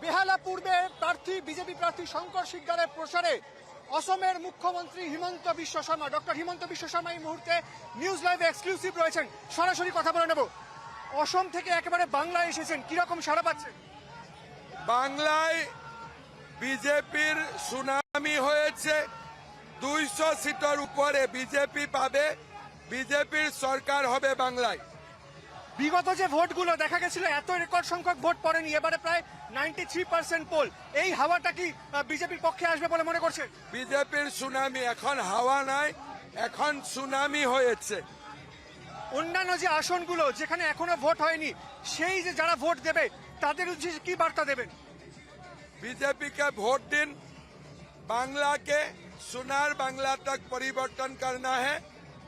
বেহালা পূর্বে প্রার্থী বিজেপি প্রার্থী শঙ্কর শিকদারের প্রসারে অসমের মুখ্যমন্ত্রী হিমন্ত বিশ্ব শর্মা ডক্টর হিমন্ত বিশ্ব শর্মা এই মুহূর্তে নিউজ লাইভে এক্সক্লুসিভ রয়েছেন। সরাসরি কথা বলে নেব। অসম থেকে একেবারে বাংলায় এসেছেন, কিরকম সাড়া পাচ্ছেন? বাংলায় বিজেপির সুনামি হয়েছে। 200 সিটের উপরে বিজেপি পাবে, বিজেপির সরকার হবে বাংলায়। বিগত যে ভোটগুলো দেখা গেছিল এত রেকর্ড সংখ্যক ভোট পড়েনি, এবারে প্রায় 93% পোল। এই হাওয়াটা কি বিজেপির পক্ষে আসবে বলে মনে করছেন? বিজেপির সুনামি এখন হাওয়া নাই, এখন সুনামি হয়েছে। অন্যান্য যে আসনগুলো যেখানে এখনো ভোট হয়নি, সেই যে যারা ভোট দেবে তাদের উদ্দেশ্যে কি বার্তা দেবেন? बीजेपी के वोट दिन, बांग्ला के सुनार बांग्ला तक परिवर्तन करना है।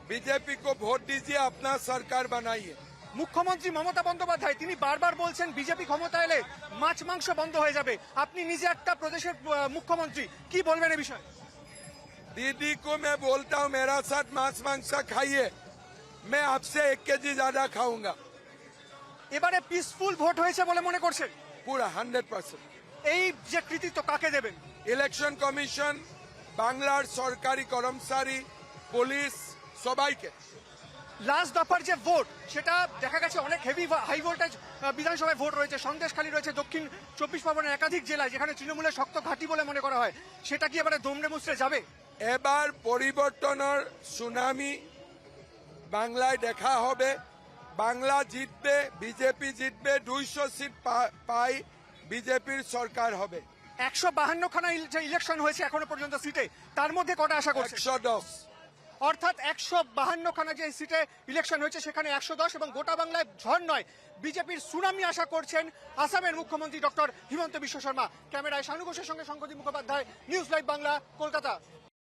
बीजेपी को वोट दीजिए, अपना सरकार बनाइए। মুখ্যমন্ত্রী মমতা বন্দ্যোপাধ্যায় তিনি বারবার বলছেন বিজেপি ক্ষমতা এলে মাছ মাংস বন্ধ হয়ে যাবে। আপনি নিজে একটা প্রদেশের মুখ্যমন্ত্রী, কি বলবেন এই বিষয়ে? दीदी को मैं बोलता हूँ मेरा साथ मांस मांस खाइए, मैं आपसे 1 केजी ज्यादा खाऊंगा। এবারে পিসফুল ভোট হয়েছে বলে মনে করছেন? पूरा 100%। এই যে কৃতিত্ব কাকে দেবেন? ইলেকশন কমিশন, বাংলার সরকারি কর্মচারী, পুলিশ, সবাইকে। লাস্ট দফার যে ভোট সেটা দেখা গেছে অনেক হেভি হাই ভোল্টেজ বিধানসভায় ভোট রয়েছে, সন্দেশখালী রয়েছে, দক্ষিণ 24 পরগনার একাধিক জেলায় যেখানে তৃণমূলের শক্ত ঘাঁটি বলে মনে করা হয়। সেটা কি এবারে দমড়ে মুচড়ে যাবে? এবার পরিবর্তনের সুনামি বাংলায় দেখা হবে। বাংলা জিতবে, বিজেপি জিতবে, 200 সিট পাই, বিজেপির সরকার হবে। 152খানা যে ইলেকশন হয়েছে এখনো পর্যন্ত সিটে, তার মধ্যে কটা আশা করছে? 110। অর্থাৎ 152খানা যে সিটে ইলেকশন হয়েছে সেখানে 110, এবং গোটা বাংলায় ঝড় নয় বিজেপির সুনামি আশা করছেন আসামের মুখ্যমন্ত্রী ডক্টর হিমন্ত বিশ্ব শর্মা। ক্যামেরায় শানু ঘোষের সঙ্গে শঙ্করদীপ মুখোপাধ্যায়, নিউজ লাইভ বাংলা, কলকাতা।